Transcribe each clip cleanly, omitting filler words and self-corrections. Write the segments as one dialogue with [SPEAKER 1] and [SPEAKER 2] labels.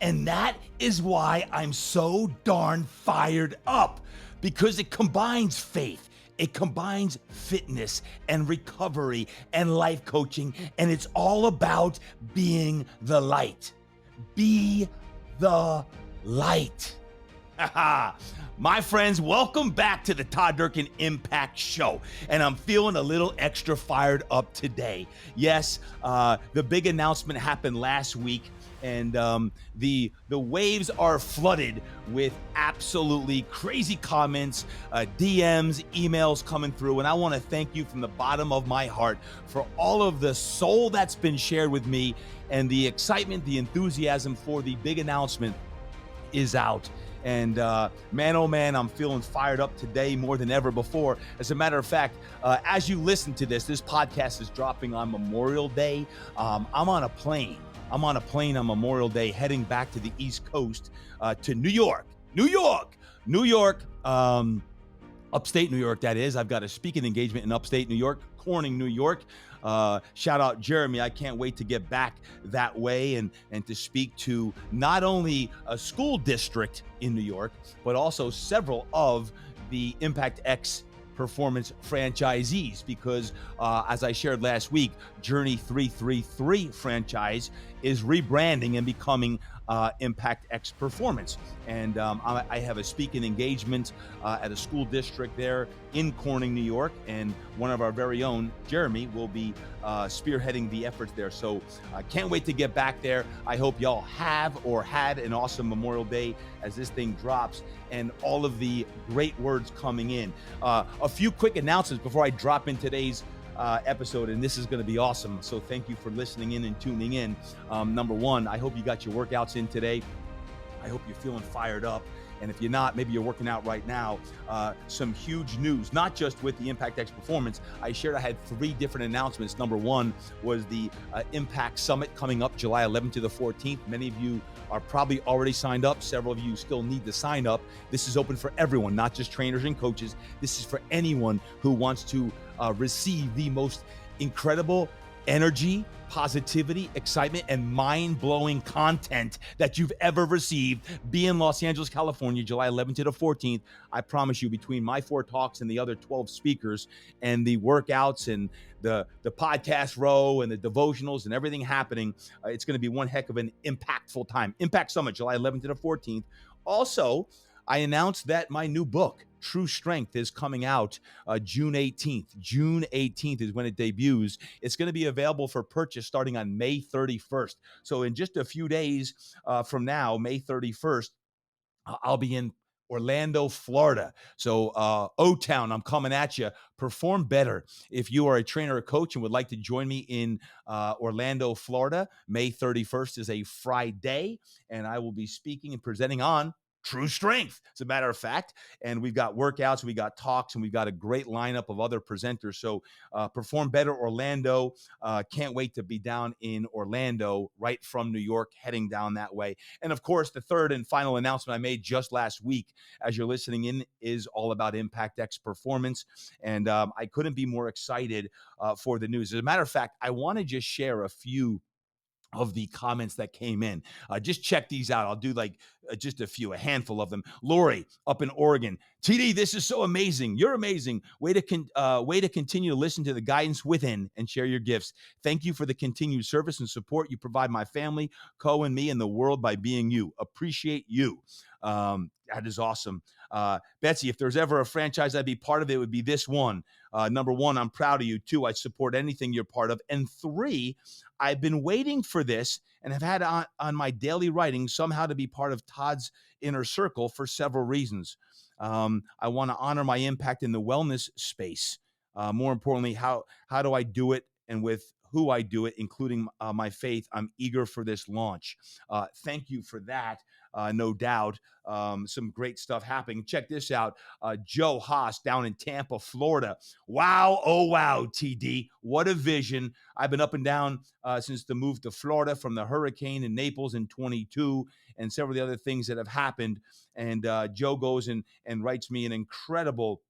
[SPEAKER 1] And that is why I'm so darn fired up, because it combines faith. It combines fitness and recovery and life coaching, and it's all about being the light. Be the light. My friends, welcome back to the Todd Durkin Impact Show. And I'm feeling a little extra fired up today. Yes, the big announcement happened last week, and the waves are flooded with absolutely crazy comments, DMs, emails coming through. And I want to thank you from the bottom of my heart for all of the soul that's been shared with me, and the excitement, the enthusiasm for the big announcement is out. And man, oh man, I'm feeling fired up today more than ever before. As a matter of fact, as you listen to this podcast is dropping on Memorial Day. I'm on a plane. On Memorial Day, heading back to the East Coast, to New York, upstate New York, that is. I've got a speaking engagement in upstate New York, Corning, New York. Shout out Jeremy. I can't wait to get back that way and to speak to not only a school district in New York, but also several of the Impact X Performance franchisees, because as I shared last week, Journey 333 franchise is rebranding and becoming Impact X Performance. And I have a speaking engagement at a school district there in Corning, New York, and one of our very own, Jeremy, will be spearheading the efforts there. So I can't wait to get back there. I hope y'all have or had an awesome Memorial Day as this thing drops, and all of the great words coming in. A few quick announcements before I drop in today's episode, and this is going to be awesome. So thank you for listening in and tuning in. Number one, I hope you got your workouts in today. I hope you're feeling fired up. And if you're not, maybe you're working out right now. Some huge news, not just with the Impact X Performance. I shared I had 3 different announcements. Number one was the Impact Summit coming up July 11th to the 14th. Many of you are probably already signed up. Several of you still need to sign up. This is open for everyone, not just trainers and coaches. This is for anyone who wants to receive the most incredible energy, positivity, excitement, and mind-blowing content that you've ever received. Be in Los Angeles, California, July 11th to the 14th. I promise you, between my 4 talks and the other 12 speakers and the workouts and the podcast row and the devotionals and everything happening, it's going to be one heck of an impactful time. Impact Summit, July 11th to the 14th. Also, I announced that my new book, True Strength, is coming out June 18th. June 18th is when it debuts. It's going to be available for purchase starting on May 31st. So in just a few days from now, May 31st, I'll be in Orlando, Florida. So O-Town, I'm coming at you. Perform better. If you are a trainer or coach and would like to join me in Orlando, Florida, May 31st is a Friday, and I will be speaking and presenting on True Strength, as a matter of fact. And we've got workouts, we got talks, and we've got a great lineup of other presenters. So Perform Better Orlando. Can't wait to be down in Orlando, right from New York, heading down that way. And of course, the third and final announcement I made just last week, as you're listening in, is all about Impact X Performance. And I couldn't be more excited for the news. As a matter of fact, I want to just share a few of the comments that came in. Just check these out. I'll do like just a handful of them. Lori up in Oregon. TD, this is so amazing. You're amazing. Way to continue to listen to the guidance within and share your gifts. Thank you for the continued service and support you provide my family, Co, and me, and the world by being you. Appreciate you. That is awesome. Betsy, if there's ever a franchise I'd be part of, it would be this one. Number one, I'm proud of you. 2, I support anything you're part of. And 3, I've been waiting for this and have had on my daily writing somehow to be part of Todd's inner circle for several reasons. I want to honor my impact in the wellness space. More importantly, how do I do it and with who I do it, including my faith. I'm eager for this launch. Thank you for that. No doubt. Some great stuff happening. Check this out. Joe Haas down in Tampa, Florida. Wow. Oh, wow, TD. What a vision. I've been up and down since the move to Florida from the hurricane in Naples in 22 and several of the other things that have happened. And Joe goes and writes me an incredible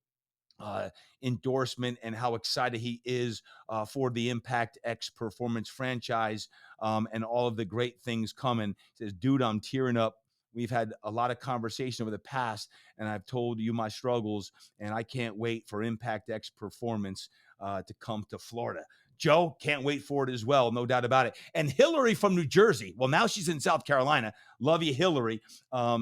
[SPEAKER 1] uh, endorsement and how excited he is for the Impact X Performance franchise, and all of the great things coming. He says, dude, I'm tearing up. We've had a lot of conversation over the past, and I've told you my struggles, and I can't wait for Impact X Performance to come to Florida. Joe, can't wait for it as well, no doubt about it. And Hillary from New Jersey. Well, now she's in South Carolina. Love you, Hillary.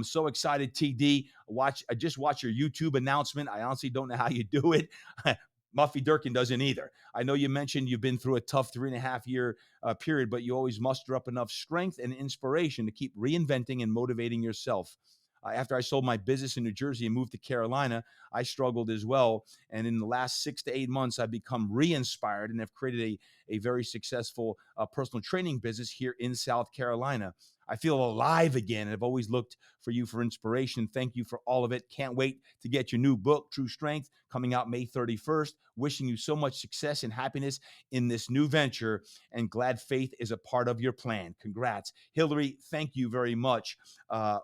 [SPEAKER 1] So excited, TD. I just watched your YouTube announcement. I honestly don't know how you do it. Muffy Durkin doesn't either. I know you mentioned you've been through a tough 3.5 year period, but you always muster up enough strength and inspiration to keep reinventing and motivating yourself. After I sold my business in New Jersey and moved to Carolina, I struggled as well. And in the last 6 to 8 months, I've become re-inspired and have created a very successful personal training business here in South Carolina. I feel alive again, and I've always looked for you for inspiration. Thank you for all of it. Can't wait to get your new book, True Strength, coming out May 31st. Wishing you so much success and happiness in this new venture, and glad faith is a part of your plan. Congrats. Hillary, thank you very much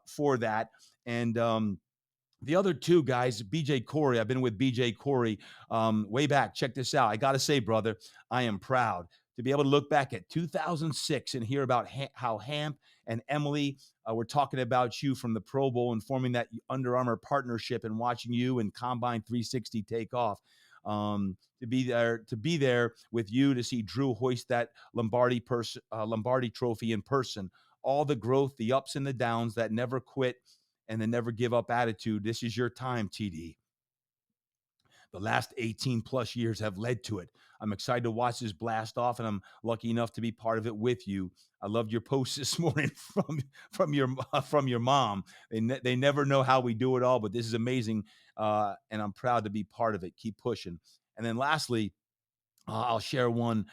[SPEAKER 1] for that. And the other two guys, BJ Corey, I've been with BJ Corey way back. Check this out. I got to say, brother, I am proud to be able to look back at 2006 and hear about how Hamp and Emily were talking about you from the Pro Bowl and forming that Under Armour partnership, and watching you and Combine 360 take off. To be there with you, to see Drew hoist that Lombardi trophy in person, all the growth, the ups and the downs, that never quit and the never give up attitude. This is your time, TD. The last 18 plus years have led to it. I'm excited to watch this blast off, and I'm lucky enough to be part of it with you. I loved your post this morning from your mom. They never know how we do it all, but this is amazing, and I'm proud to be part of it. Keep pushing. And then lastly, I'll share one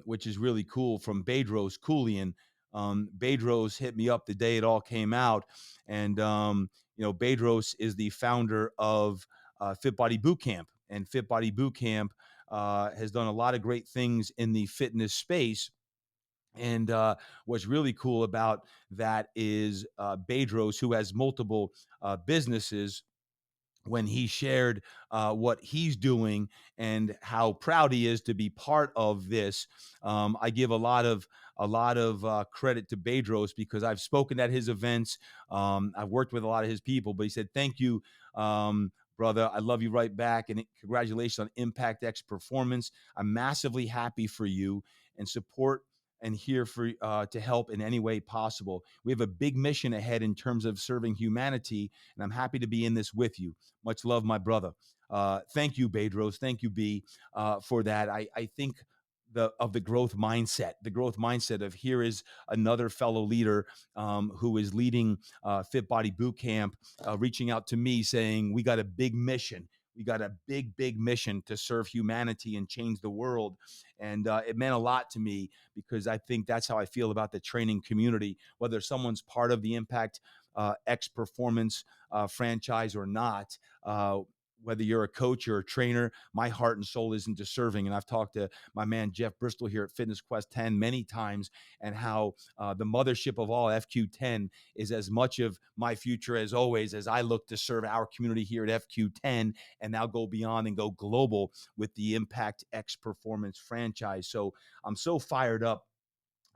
[SPEAKER 1] which is really cool, from Bedros Koulian. Bedros hit me up the day it all came out, and Bedros is the founder of Fit Body Boot Camp, and Fit Body Boot Camp has done a lot of great things in the fitness space. And what's really cool about that is Bedros, who has multiple businesses, when he shared what he's doing and how proud he is to be part of this. I give a lot of credit to Bedros, because I've spoken at his events. I've worked with a lot of his people, but he said, thank you, brother. I love you right back. And congratulations on Impact X Performance. I'm massively happy for you, and support and here for to help in any way possible. We have a big mission ahead in terms of serving humanity, and I'm happy to be in this with you. Much love, my brother. Thank you, Bedros. Thank you, B, for that. I think the growth mindset of, here is another fellow leader who is leading Fit Body Boot Camp, reaching out to me saying, we got a big mission. We got a big mission to serve humanity and change the world. And it meant a lot to me, because I think that's how I feel about the training community, whether someone's part of the Impact X Performance franchise or not. Whether you're a coach or a trainer, my heart and soul is into serving. And I've talked to my man Jeff Bristol here at Fitness Quest 10 many times, and how the mothership of all, FQ10, is as much of my future as always, as I look to serve our community here at FQ10, and now go beyond and go global with the Impact X Performance franchise. So I'm so fired up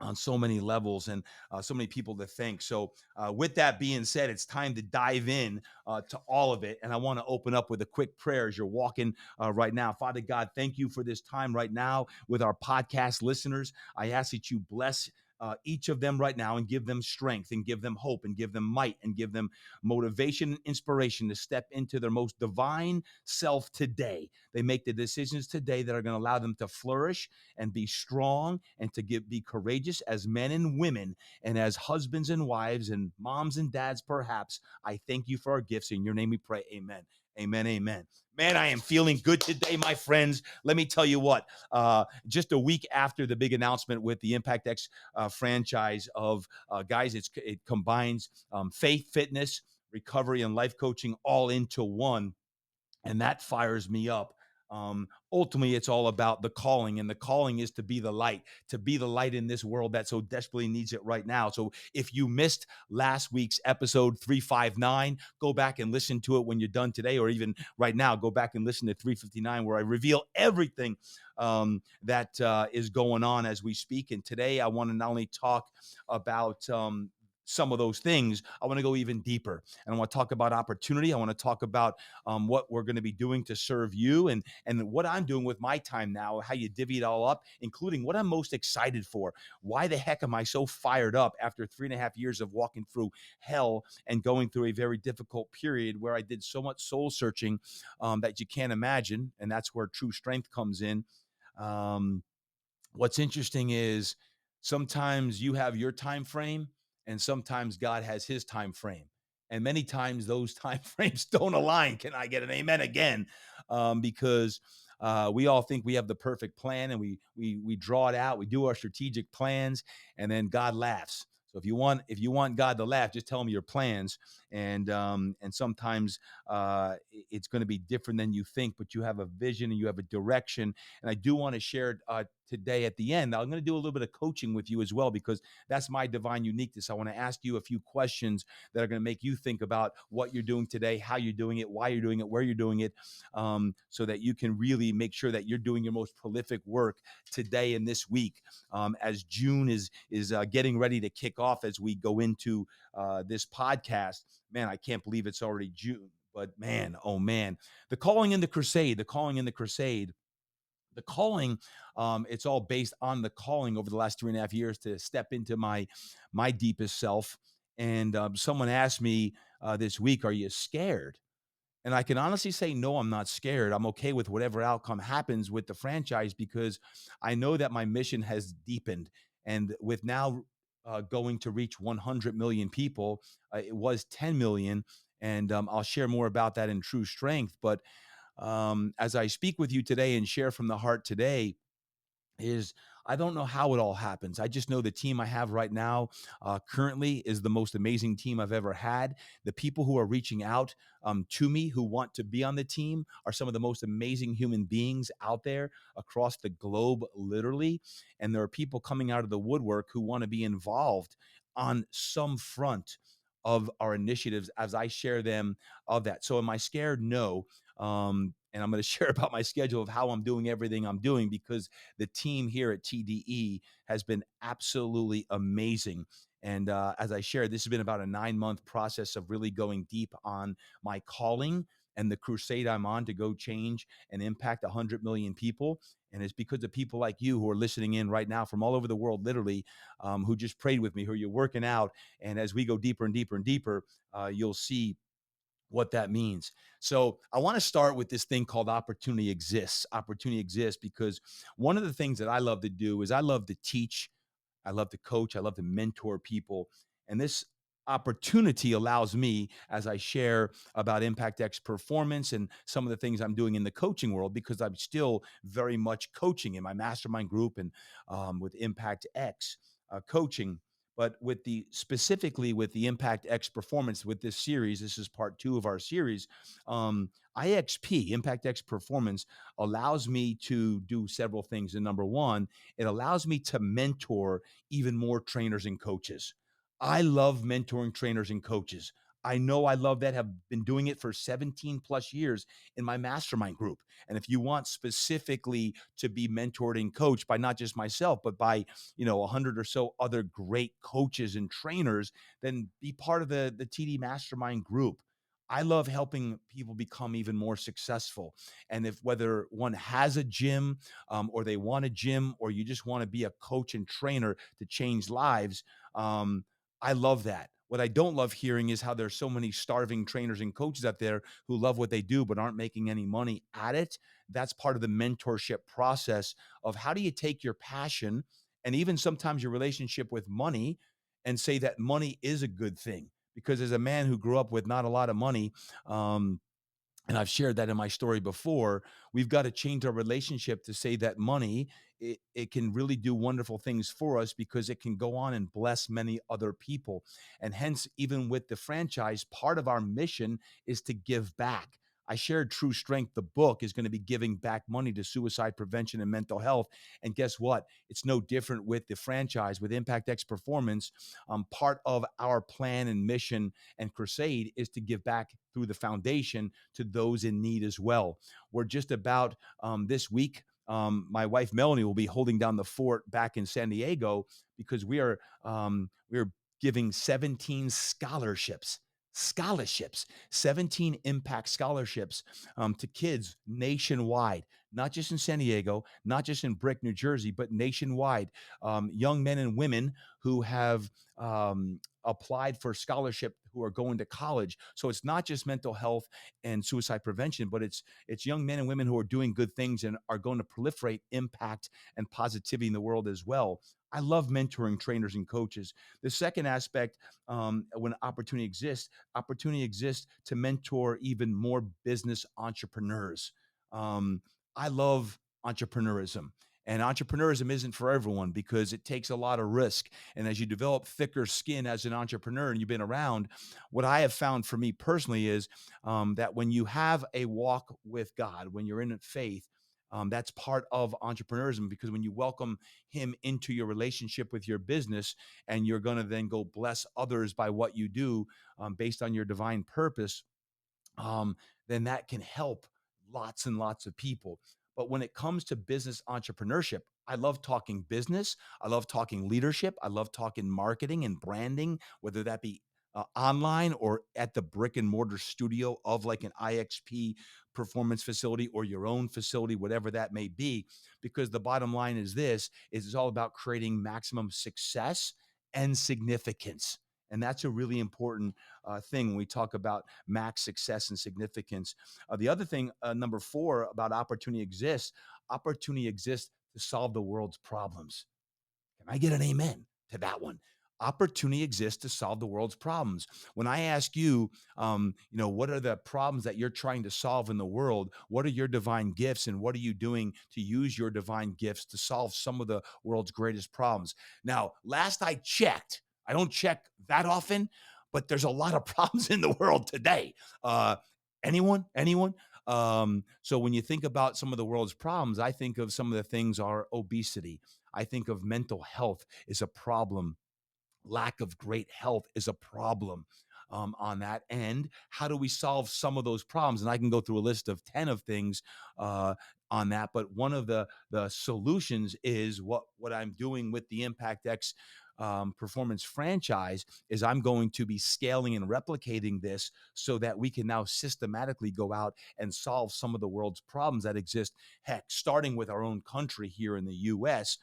[SPEAKER 1] on so many levels, and so many people to thank. So with that being said, it's time to dive in to all of it. And I want to open up with a quick prayer as you're walking right now. Father God, thank you for this time right now with our podcast listeners. I ask that you bless each of them right now, and give them strength, and give them hope, and give them might, and give them motivation and inspiration to step into their most divine self today. They make the decisions today that are going to allow them to flourish and be strong, and to be courageous as men and women, and as husbands and wives, and moms and dads, perhaps. I thank you for our gifts. In your name we pray. Amen. Amen. Amen. Man, I am feeling good today, my friends. Let me tell you what, just a week after the big announcement with the Impact X franchise of guys, it combines faith, fitness, recovery, and life coaching all into one. And that fires me up. Ultimately, it's all about the calling, and the calling is to be the light in this world that so desperately needs it right now. So if you missed last week's episode 359, go back and listen to it when you're done today, or even right now, go back and listen to 359, where I reveal everything that is going on as we speak. And today, I want to not only talk about some of those things, I want to go even deeper, and I want to talk about opportunity. I want to talk about what we're going to be doing to serve you, and what I'm doing with my time now, how you divvy it all up, including what I'm most excited for. Why the heck am I so fired up after 3.5 years of walking through hell and going through a very difficult period where I did so much soul searching that you can't imagine, and that's where true strength comes in. Um, what's interesting is sometimes you have your time frame and sometimes God has his time frame, and many times those time frames don't align. Can I get an amen again? Because we all think we have the perfect plan, and we draw it out, we do our strategic plans, and then God laughs. So if you want God to laugh, just tell him your plans, and sometimes it's going to be different than you think, but you have a vision and you have a direction. And I do want to share today at the end. I'm going to do a little bit of coaching with you as well, because that's my divine uniqueness. I want to ask you a few questions that are going to make you think about what you're doing today, how you're doing it, why you're doing it, where you're doing it, so that you can really make sure that you're doing your most prolific work today and this week, as June is getting ready to kick off as we go into this podcast. Man, I can't believe it's already June. But man, oh man, the calling in the crusade, the calling in the crusade. The calling, it's all based on the calling over the last 3.5 years to step into my deepest self. And someone asked me this week, "Are you scared?" And I can honestly say, no, I'm not scared. I'm okay with whatever outcome happens with the franchise, because I know that my mission has deepened. And with now going to reach 100 million people, it was 10 million. And I'll share more about that in True Strength. But as I speak with you today and share from the heart today, is I don't know how it all happens. I just know the team I have right now currently is the most amazing team I've ever had. The people who are reaching out to me, who want to be on the team, are some of the most amazing human beings out there across the globe, literally. And there are people coming out of the woodwork who want to be involved on some front of our initiatives as I share them of that. So am I scared? No. And I'm going to share about my schedule of how I'm doing everything I'm doing, because the team here at TDE has been absolutely amazing. And as I shared, this has been about a 9-month process of really going deep on my calling and the crusade I'm on to go change and impact 100 million people. And it's because of people like you who are listening in right now from all over the world, literally, who just prayed with me, who you're working out. And as we go deeper and deeper and deeper, you'll see what that means. So I want to start with this thing called opportunity exists. Opportunity exists because one of the things that I love to do is I love to teach, I love to coach, I love to mentor people. And this opportunity allows me, as I share about Impact X performance and some of the things I'm doing in the coaching world, because I'm still very much coaching in my mastermind group and with Impact X coaching. But with the specifically with the Impact X performance, with this series, this is part 2 of our series. IXP, Impact X performance, allows me to do several things. And number one, it allows me to mentor even more trainers and coaches. I love mentoring trainers and coaches. I know I love that, have been doing it for 17 plus years in my mastermind group. And if you want specifically to be mentored and coached by not just myself, but by 100 or so other great coaches and trainers, then be part of the TD mastermind group. I love helping people become even more successful. And if whether one has a gym, or they want a gym, or you just want to be a coach and trainer to change lives, I love that. What I don't love hearing is how there's so many starving trainers and coaches out there who love what they do but aren't making any money at it. That's part of the mentorship process of how do you take your passion and even sometimes your relationship with money and say that money is a good thing. Because as a man who grew up with not a lot of money, um, and I've shared that in my story before, we've got to change our relationship to say that money, it can really do wonderful things for us because it can go on and bless many other people. And hence, even with the franchise, part of our mission is to give back. I shared True Strength, the book, is going to be giving back money to suicide prevention and mental health. And guess what? It's no different with the franchise, with Impact X Performance. Part of our plan and mission and crusade is to give back through the foundation to those in need as well. We're just about this week. My wife Melanie will be holding down the fort back in San Diego because we are giving 17 scholarships, 17 impact scholarships to kids nationwide, not just in San Diego, not just in Brick, New Jersey, but nationwide. Young men and women who have applied for scholarship who are going to college. So it's not just mental health and suicide prevention, but it's young men and women who are doing good things and are going to proliferate impact and positivity in the world as well. I love mentoring trainers and coaches. The second aspect, when opportunity exists to mentor even more business entrepreneurs. I love entrepreneurism. And entrepreneurism isn't for everyone because it takes a lot of risk. And as you develop thicker skin as an entrepreneur and you've been around, what I have found for me personally is that when you have a walk with God, when you're in faith, that's part of entrepreneurism because when you welcome him into your relationship with your business and you're going to then go bless others by what you do based on your divine purpose, um, then that can help lots and lots of people. But when it comes to business entrepreneurship, I love talking business. I love talking leadership. I love talking marketing and branding, whether that be online or at the brick and mortar studio of like an IXP performance facility or your own facility, whatever that may be. Because the bottom line is this: is it's all about creating maximum success and significance. And that's a really important thing when we talk about max success and significance. The other thing, number four, about opportunity exists to solve the world's problems. Can I get an amen to that one? Opportunity exists to solve the world's problems. When I ask you, what are the problems that you're trying to solve in the world? What are your divine gifts, and what are you doing to use your divine gifts to solve some of the world's greatest problems? Now, last I checked, I don't check that often, but there's a lot of problems in the world today. Uh, anyone? So when you think about some of the world's problems, I think of some of the things are obesity. I think of mental health is a problem. Lack of great health is a problem on that end. How do we solve some of those problems? And I can go through a list of 10 of things uh, on that. But one of the solutions is what I'm doing with the Impact X performance franchise is I'm going to be scaling and replicating this so that we can now systematically go out and solve some of the world's problems that exist. Heck, starting with our own country here in the U.S.,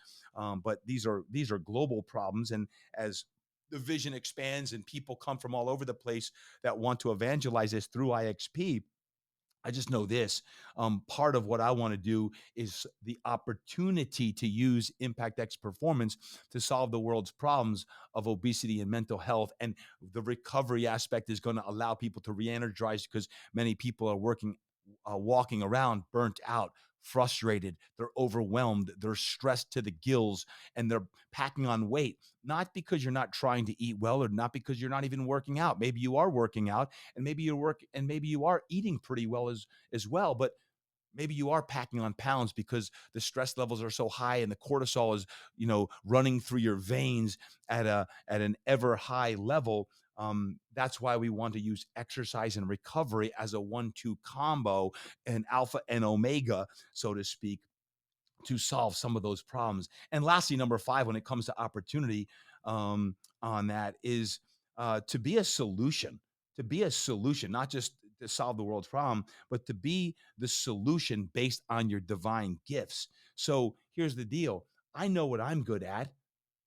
[SPEAKER 1] but these are global problems, and as the vision expands and people come from all over the place that want to evangelize this through IXP, I just know this. Part of what I want to do is the opportunity to use Impact X Performance to solve the world's problems of obesity and mental health. And the recovery aspect is going to allow people to re energize because many people are walking around burnt out, frustrated, they're overwhelmed, they're stressed to the gills, and they're packing on weight. Not because you're not trying to eat well or not because you're not even working out. Maybe you are working out and maybe you are eating pretty well as well, but maybe you are packing on pounds because the stress levels are so high and the cortisol is running through your veins at an ever high level. That's why we want to use exercise and recovery as a 1-2 combo, an alpha and omega, so to speak, to solve some of those problems. And lastly, number five, when it comes to opportunity, on that is to be a solution, not just to solve the world's problem, but to be the solution based on your divine gifts. So here's the deal. I know what I'm good at.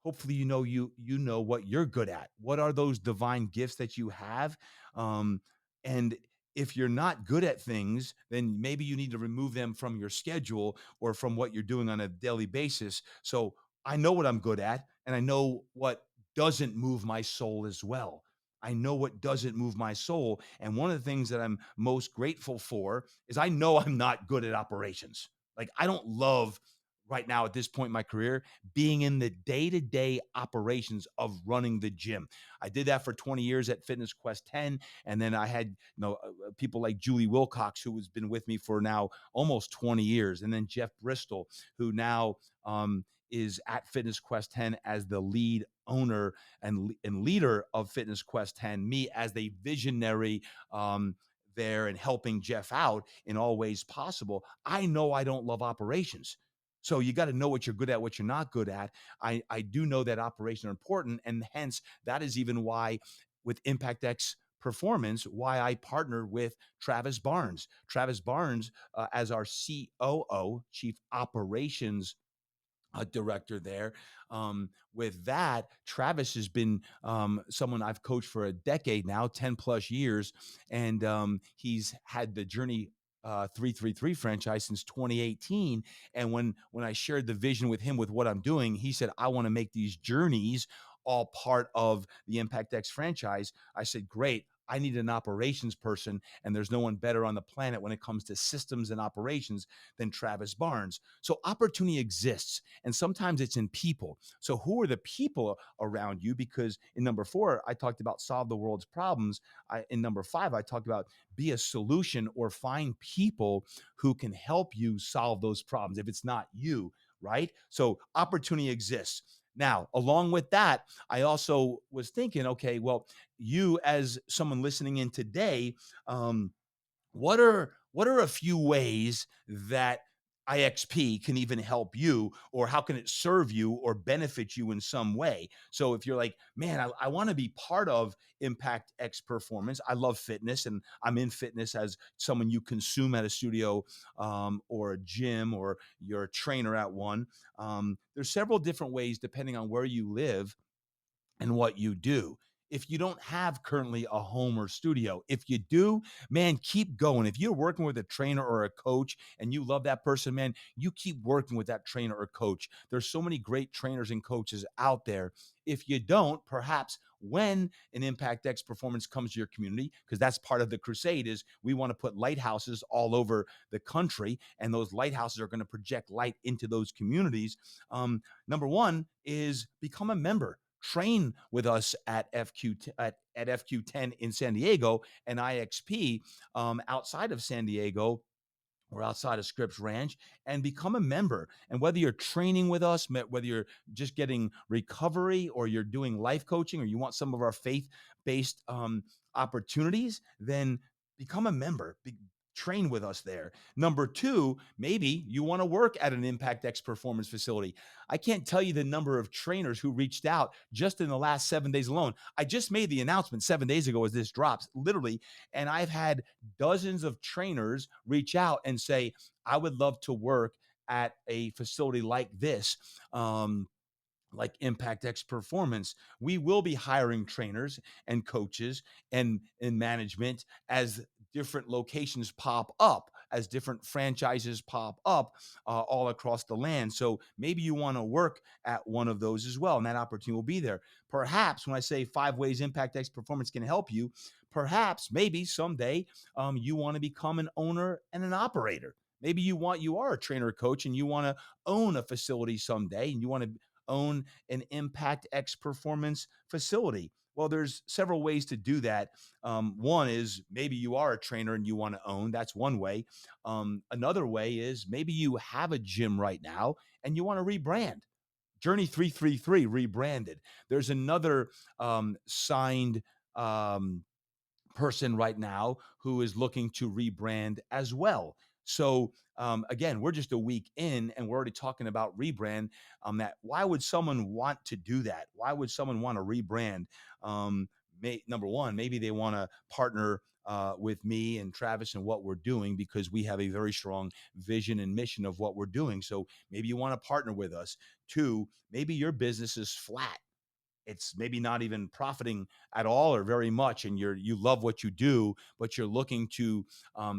[SPEAKER 1] Hopefully you know what you're good at. What are those divine gifts that you have? And if you're not good at things, then maybe you need to remove them from your schedule or from what you're doing on a daily basis. So I know what I'm good at, and I know what doesn't move my soul as well. I know what doesn't move my soul. And one of the things that I'm most grateful for is I know I'm not good at operations. Like, I don't love right now at this point in my career, being in the day-to-day operations of running the gym. I did that for 20 years at Fitness Quest 10, and then I had people like Julie Wilcox, who has been with me for now almost 20 years, and then Jeff Bristol, who now is at Fitness Quest 10 as the lead owner and leader of Fitness Quest 10. Me as the visionary there and helping Jeff out in all ways possible. I know I don't love operations. So you got to know what you're good at, what you're not good at. I do know that operations are important. And hence, that is even why with Impact X Performance, why I partner with Travis Barnes. Travis Barnes, as our COO, Chief Operations director there. With that, Travis has been someone I've coached for a decade now, 10 plus years. And he's had the Journey 333 franchise since 2018. And when I shared the vision with him with what I'm doing, he said, I want to make these journeys all part of the Impact X franchise. I said, great. I need an operations person, and there's no one better on the planet when it comes to systems and operations than Travis Barnes. So opportunity exists, and sometimes it's in people. So who are the people around you? Because in number 4, I talked about solve the world's problems. In number 5, I talked about be a solution or find people who can help you solve those problems if it's not you, right? So opportunity exists. Now, along with that, I also was thinking, okay, well, you as someone listening in today, what are a few ways that IXP can even help you, or how can it serve you or benefit you in some way? So if you're like, man, I want to be part of Impact X Performance. I love fitness, and I'm in fitness as someone you consume at a studio or a gym, or you're a trainer at one. There's several different ways depending on where you live and what you do. If you don't have currently a home or studio, if you do, man, keep going. If you're working with a trainer or a coach and you love that person, man, you keep working with that trainer or coach. There's so many great trainers and coaches out there. If you don't, perhaps when an Impact X Performance comes to your community, because that's part of the crusade, is we want to put lighthouses all over the country, and those lighthouses are going to project light into those communities. Number one is become a member. Train with us at FQ10 in San Diego, and IXP outside of San Diego or outside of Scripps Ranch, and become a member. And whether you're training with us, whether you're just getting recovery, or you're doing life coaching, or you want some of our faith-based opportunities, then become a member. Train with us there. Number 2, maybe you want to work at an Impact X Performance facility. I can't tell you the number of trainers who reached out just in the last 7 days alone. I just made the announcement 7 days ago as this drops, literally, and I've had dozens of trainers reach out and say, I would love to work at a facility like this. Like Impact X Performance. We will be hiring trainers and coaches and management as different locations pop up, as different franchises pop up all across the land. So maybe you want to work at one of those as well, and that opportunity will be there. Perhaps when I say 5 ways Impact X Performance can help you, perhaps maybe someday you want to become an owner and an operator. Maybe you are a trainer or coach and you want to own a facility someday, and you want to own an Impact X Performance facility. Well, there's several ways to do that. One is maybe you are a trainer and you want to own. That's one way. Another way is maybe you have a gym right now and you want to rebrand. Journey 333 rebranded. There's another signed person right now who is looking to rebrand as well. So again, we're just a week in and we're already talking about rebrand. That why would someone want to do that? Why would someone want to rebrand? Number one, maybe they want to partner with me and Travis and what we're doing, because we have a very strong vision and mission of what we're doing. So maybe you want to partner with us. 2, maybe your business is flat, it's maybe not even profiting at all or very much, and you love what you do, but you're looking to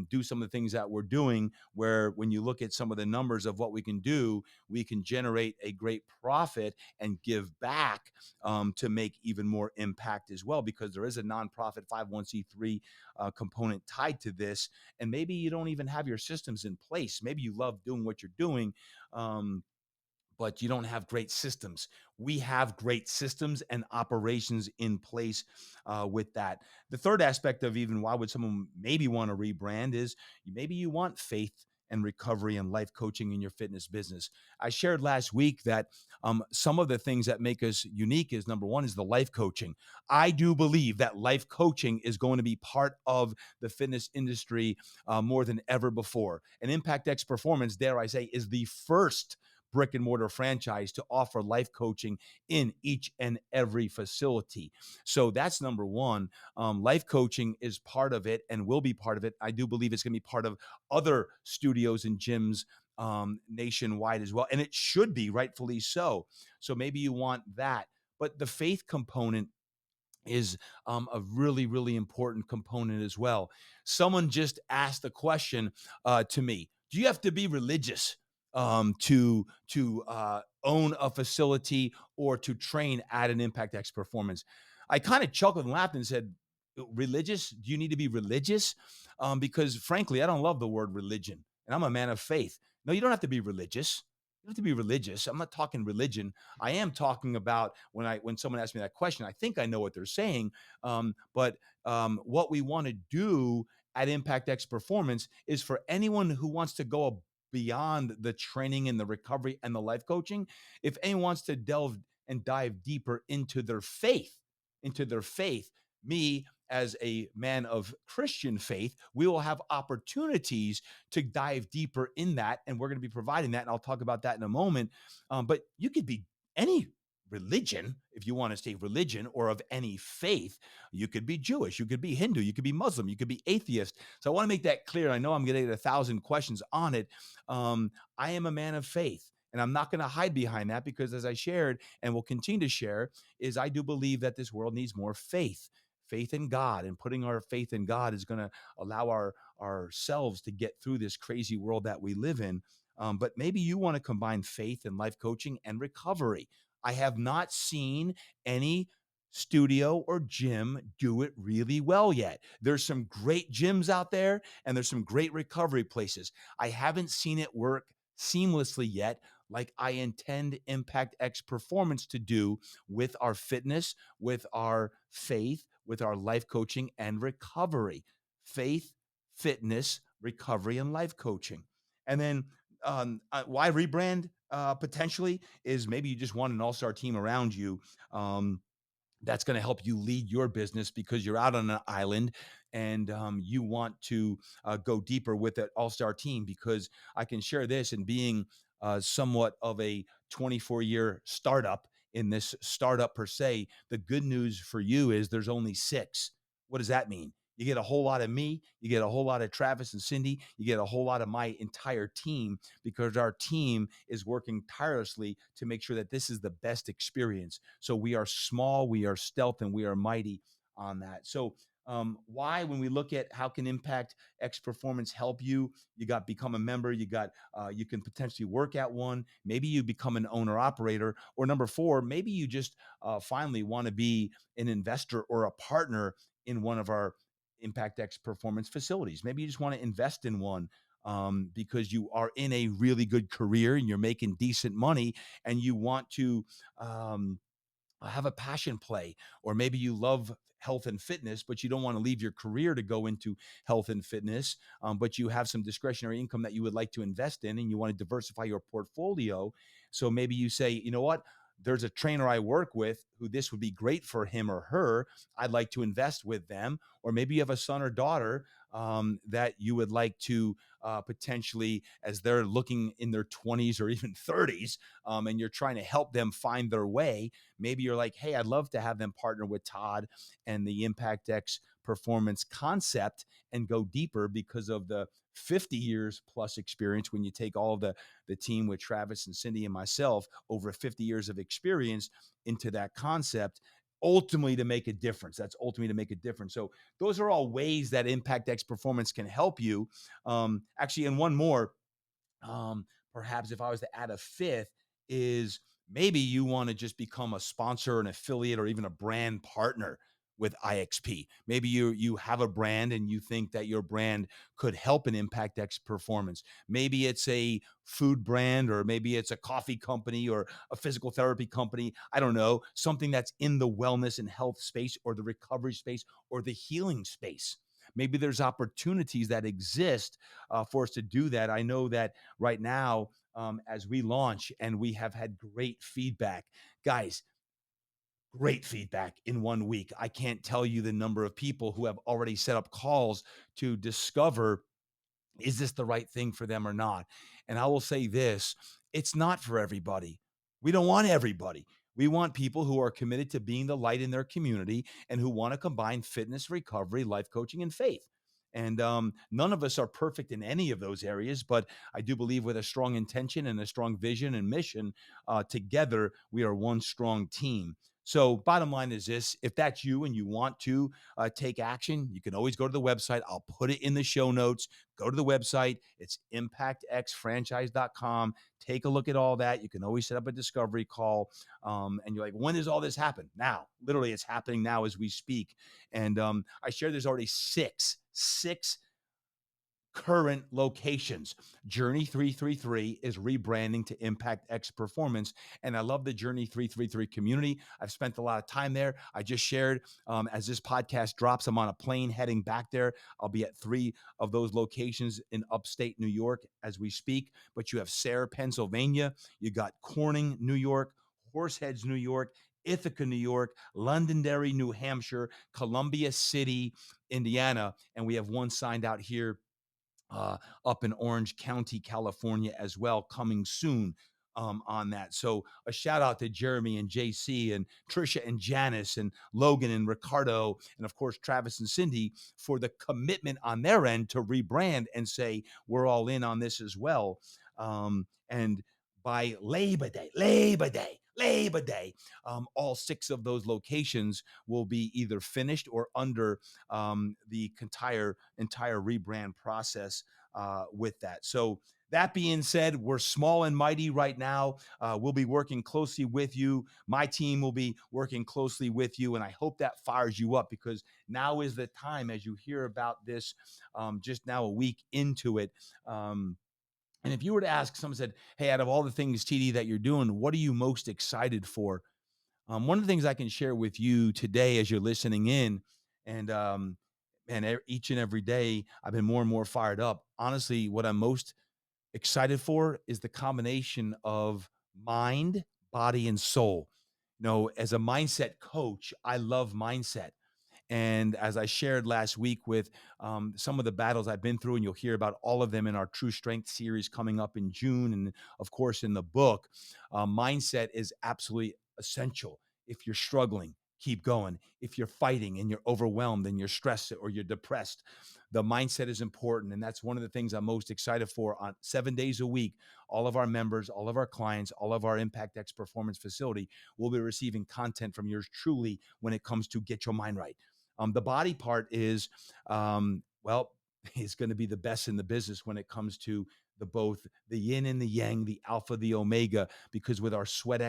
[SPEAKER 1] do some of the things that we're doing, where when you look at some of the numbers of what we can do, we can generate a great profit and give back to make even more impact as well, because there is a nonprofit 501c3 component tied to this. And maybe you don't even have your systems in place. Maybe you love doing what you're doing, but you don't have great systems. We have great systems and operations in place with that. The third aspect of even why would someone maybe want to rebrand is maybe you want faith and recovery and life coaching in your fitness business. I shared last week that some of the things that make us unique is number one is the life coaching. I do believe that life coaching is going to be part of the fitness industry more than ever before. And Impact X Performance, dare I say, is the first brick and mortar franchise to offer life coaching in each and every facility. So that's number one. Life coaching is part of it and will be part of it. I do believe it's going to be part of other studios and gyms nationwide as well. And it should be, rightfully so. So maybe you want that. But the faith component is a really, really important component as well. Someone just asked a question to me: do you have to be religious to own a facility or to train at an Impact X Performance? I kind of chuckled and laughed and said, "Religious? Do you need to be religious?" Because frankly, I don't love the word religion, and I'm a man of faith. No, you don't have to be religious. You don't have to be religious. I'm not talking religion. I am talking about when someone asks me that question, I think I know what they're saying. But what we want to do at Impact X Performance is for anyone who wants to go beyond the training and the recovery and the life coaching, if anyone wants to delve and dive deeper into their faith, me as a man of Christian faith, we will have opportunities to dive deeper in that. And we're going to be providing that. And I'll talk about that in a moment. But you could be any religion, if you want to say religion, or of any faith. You could be Jewish, you could be Hindu, you could be Muslim, you could be atheist. So I want to make that clear. I know I'm going to get 1,000 questions on it. I am a man of faith. And I'm not going to hide behind that because, as I shared and will continue to share, is I do believe that this world needs more faith in God, and putting our faith in God is going to allow ourselves to get through this crazy world that we live in. But maybe you want to combine faith and life coaching and recovery. I have not seen any studio or gym do it really well yet. There's some great gyms out there and there's some great recovery places. I haven't seen it work seamlessly yet, like I intend Impact X Performance to do with our fitness, with our faith, with our life coaching and recovery. Faith, fitness, recovery, and life coaching. And then why rebrand potentially is maybe you just want an all-star team around you. That's going to help you lead your business because you're out on an island and you want to go deeper with that all-star team. Because I can share this, and being somewhat of a 24-year startup in this startup per se, the good news for you is there's only six. What does that mean? You get a whole lot of me, you get a whole lot of Travis and Cindy, you get a whole lot of my entire team, because our team is working tirelessly to make sure that this is the best experience. So we are small, we are stealth, and we are mighty on that. So why, when we look at how can Impact X Performance help you, you got become a member, you can potentially work at one, maybe you become an owner operator, or number four, maybe you just finally want to be an investor or a partner in one of our Impact X Performance facilities. Maybe you just want to invest in one because you are in a really good career and you're making decent money and you want to have a passion play, or maybe you love health and fitness, but you don't want to leave your career to go into health and fitness, but you have some discretionary income that you would like to invest in and you want to diversify your portfolio. So maybe you say, you know what? There's a trainer I work with who this would be great for him or her. I'd like to invest with them. Or maybe you have a son or daughter that you would like to potentially, as they're looking in their 20s or even 30s, and you're trying to help them find their way. Maybe you're like, hey, I'd love to have them partner with Todd and the Impact X Performance concept and go deeper because of the 50 years plus experience. When you take all of the team with Travis and Cindy and myself, over 50 years of experience into that concept, ultimately to make a difference. That's ultimately to make a difference. So those are all ways that Impact X Performance can help you. Actually, and one more, perhaps if I was to add a fifth, is maybe you want to just become a sponsor, an affiliate, or even a brand partner with IXP. Maybe you have a brand and you think that your brand could help an Impact X performance. Maybe it's a food brand, or maybe it's a coffee company or a physical therapy company. I don't know, something that's in the wellness and health space or the recovery space or the healing space. Maybe there's opportunities that exist for us to do that. I know that right now, as we launch, and we have had great feedback, guys, great feedback in 1 week. I can't tell you the number of people who have already set up calls to discover, is this the right thing for them or not? And I will say this, it's not for everybody. We don't want everybody. We want people who are committed to being the light in their community and who want to combine fitness, recovery, life coaching, and faith. And none of us are perfect in any of those areas, but I do believe with a strong intention and a strong vision and mission, together, we are one strong team. So, bottom line is this, if that's you and you want to take action, you can always go to the website. I'll put it in the show notes. Go to the website. It's impactxfranchise.com. Take a look at all that. You can always set up a discovery call. And you're like, when does all this happen? Now. Literally, it's happening now as we speak. And I shared there's already six current locations. Journey 333 is rebranding to Impact X Performance. And I love the Journey 333 community. I've spent a lot of time there. I just shared, as this podcast drops, I'm on a plane heading back there. I'll be at 3 of those locations in upstate New York as we speak. But you have Sayre, Pennsylvania. You got Corning, New York, Horseheads, New York, Ithaca, New York, Londonderry, New Hampshire, Columbia City, Indiana. And we have one signed out here up in Orange County, California as well, coming soon on that. So a shout out to Jeremy and JC and Trisha and Janice and Logan and Ricardo and of course Travis and Cindy for the commitment on their end to rebrand and say we're all in on this as well. And by Labor Day, all 6 of those locations will be either finished or under the entire rebrand process with that. So that being said, we're small and mighty right now. We'll be working closely with you. My team will be working closely with you. And I hope that fires you up, because now is the time, as you hear about this just now a week into it. And if you were to ask, someone said, hey, out of all the things, TD, that you're doing, what are you most excited for? One of the things I can share with you today as you're listening in, and each and every day, I've been more and more fired up. Honestly, what I'm most excited for is the combination of mind, body, and soul. You know, as a mindset coach, I love mindset. And as I shared last week with some of the battles I've been through, and you'll hear about all of them in our True Strength series coming up in June, and of course in the book, mindset is absolutely essential. If you're struggling, keep going. If you're fighting and you're overwhelmed and you're stressed or you're depressed, the mindset is important. And that's one of the things I'm most excited for. On 7 days a week, all of our members, all of our clients, all of our Impact X Performance facility will be receiving content from yours truly when it comes to get your mind right. The body part is, well, is going to be the best in the business when it comes to both the yin and the yang, the alpha, the omega, because with our Sweat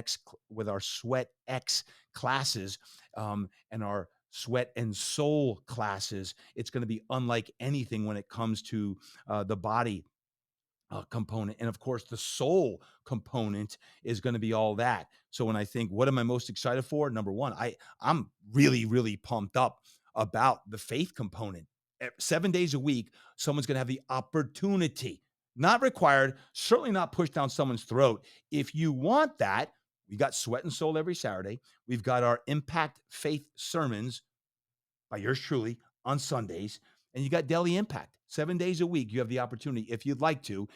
[SPEAKER 1] X classes and our Sweat and Soul classes, it's going to be unlike anything when it comes to the body component. And of course, the soul component is going to be all that. So when I think, what am I most excited for? Number one, I'm really, really pumped up about the faith component. 7 days a week, someone's going to have the opportunity, not required, certainly not pushed down someone's throat. If you want that, we got Sweat and Soul every Saturday. We've got our Impact Faith sermons by yours truly on Sundays. And you got Daily Impact 7 days a week. You have the opportunity, if you'd like to,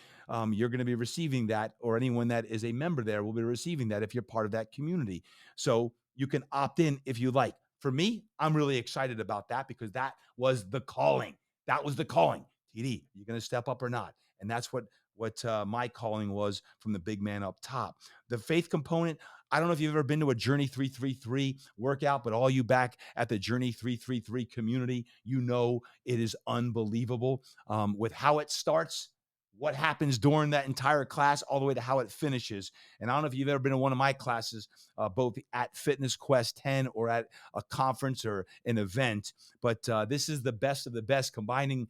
[SPEAKER 1] you're going to be receiving that, or anyone that is a member there will be receiving that if you're part of that community. So you can opt in if you like. For me, I'm really excited about that, because that was the calling. That was the calling. TD, you going to step up or not? And that's what my calling was from the big man up top. The faith component, I don't know if you've ever been to a Journey 333 workout, but all you back at the Journey 333 community, you know it is unbelievable with how it starts, what happens during that entire class all the way to how it finishes. And I don't know if you've ever been in one of my classes, both at Fitness Quest 10 or at a conference or an event, but this is the best of the best, combining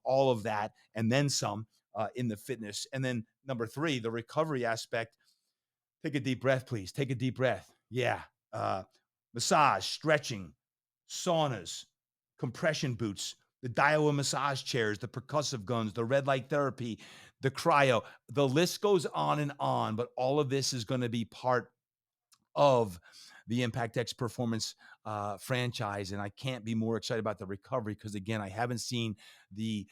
[SPEAKER 1] all of that and then some in the fitness. And then number three, the recovery aspect. Take a deep breath, please. Take a deep breath. Yeah. Uh, Massage, stretching, saunas, compression boots, the Daiwa massage chairs, the percussive guns, the red light therapy, the cryo. The list goes on, but all of this is going to be part of the Impact X Performance franchise, and I can't be more excited about the recovery because, again, I haven't seen the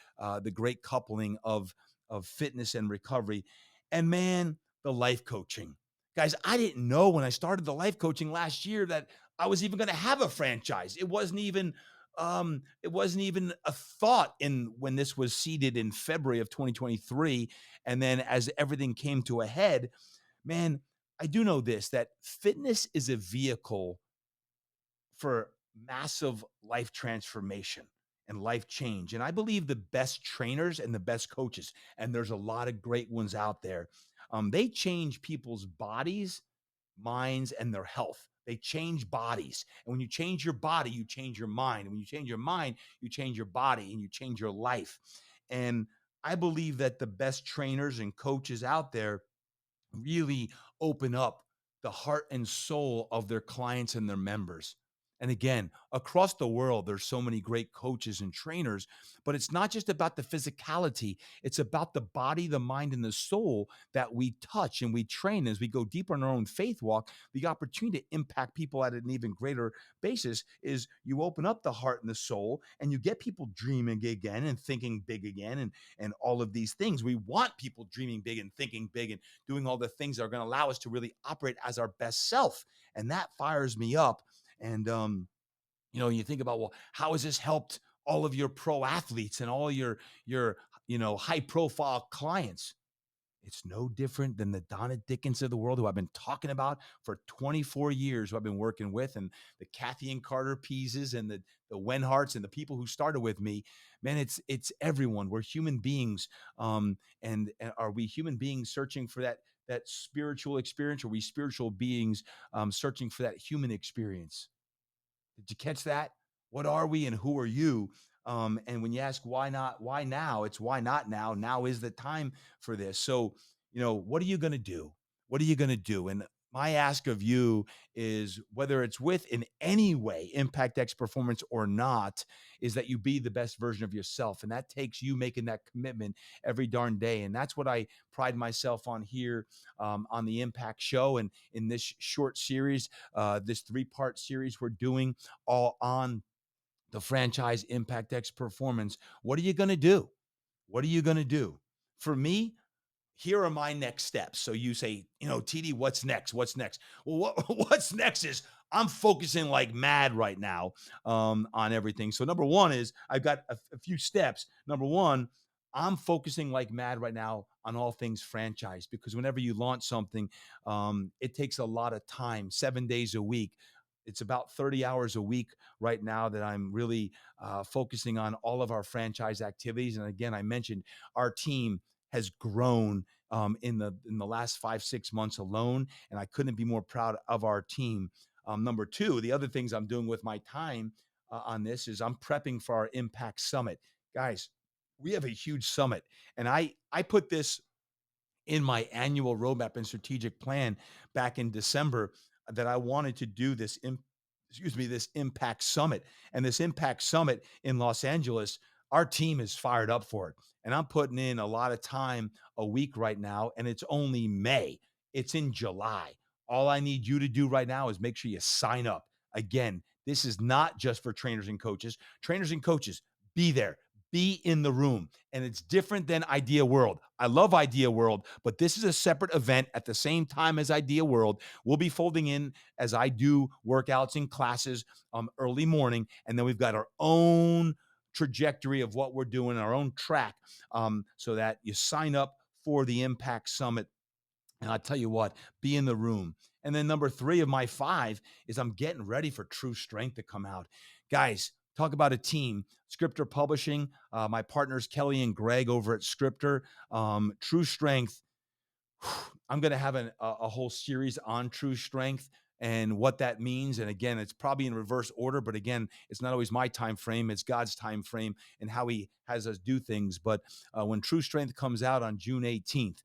[SPEAKER 1] great coupling of fitness and recovery, and man, the life coaching, guys. I didn't know when I started the life coaching last year that I was even going to have a franchise. It wasn't even a thought in when this was seeded in February of 2023, and then as everything came to a head, man, I do know this, that fitness is a vehicle for massive life transformation and life change. And I believe the best trainers and the best coaches, and there's a lot of great ones out there, they change people's bodies, minds, and their health. They change bodies. And when you change your body, you change your mind. And when you change your mind, you change your body and you change your life. And I believe that the best trainers and coaches out there really open up the heart and soul of their clients and their members. And again, across the world, there's so many great coaches and trainers, but it's not just about the physicality. It's about the body, the mind, and the soul that we touch and we train as we go deeper in our own faith walk. The opportunity to impact people at an even greater basis is you open up the heart and the soul and you get people dreaming again and thinking big again and all of these things. We want people dreaming big and thinking big and doing all the things that are going to allow us to really operate as our best self. And that fires me up. And, you think about, well, how has this helped all of your pro athletes and all your high profile clients? It's no different than the Donna Dickens of the world, who I've been talking about for 24 years, who I've been working with, and the Kathy and Carter Peases and the Wenharts and the people who started with me. Man, it's everyone. We're human beings, and are we human beings searching for that spiritual experience? Or are we spiritual beings searching for that human experience? Did you catch that? What are we and who are you? And when you ask why not, why now, it's why not now. Now is the time for this. So, what are you going to do? What are you going to do? And my ask of you is, whether it's with in any way Impact X Performance or not, is that you be the best version of yourself. And that takes you making that commitment every darn day. And that's what I pride myself on here on the Impact Show. And in this short series, this 3-part series we're doing all on the franchise Impact X Performance. What are you going to do? What are you going to do? For me, here are my next steps. So you say, TD, what's next? What's next? Well, what's next is I'm focusing like mad right now on everything. So number one is I've got a few steps. Number one, I'm focusing like mad right now on all things franchise, because whenever you launch something, it takes a lot of time, 7 days a week. It's about 30 hours a week right now that I'm really focusing on all of our franchise activities. And again, I mentioned our team has grown in the last 5-6 months alone, and I couldn't be more proud of our team. Number two, the other things I'm doing with my time on this is I'm prepping for our Impact Summit, guys. We have a huge summit, and I put this in my annual roadmap and strategic plan back in December, that I wanted to do this Impact Summit. And this Impact Summit in Los Angeles, our team is fired up for it. And I'm putting in a lot of time a week right now, and it's only May. It's in July. All I need you to do right now is make sure you sign up. Again, this is not just for trainers and coaches. Trainers and coaches, be there. Be in the room. And it's different than Idea World. I love Idea World, but this is a separate event at the same time as Idea World. We'll be folding in as I do workouts and classes early morning. And then we've got our own trajectory of what we're doing, our own track, so that you sign up for the Impact Summit. And I'll tell you what, be in the room. And then number three of my 5 is I'm getting ready for True Strength to come out. Guys, Talk about a team. Scripter Publishing, my partners Kelly and Greg over at Scripter. True Strength. I'm going to have a whole series on true strength and what that means. And again, it's probably in reverse order, but again, it's not always my time frame. It's God's time frame and how he has us do things. But when true strength comes out on June 18th,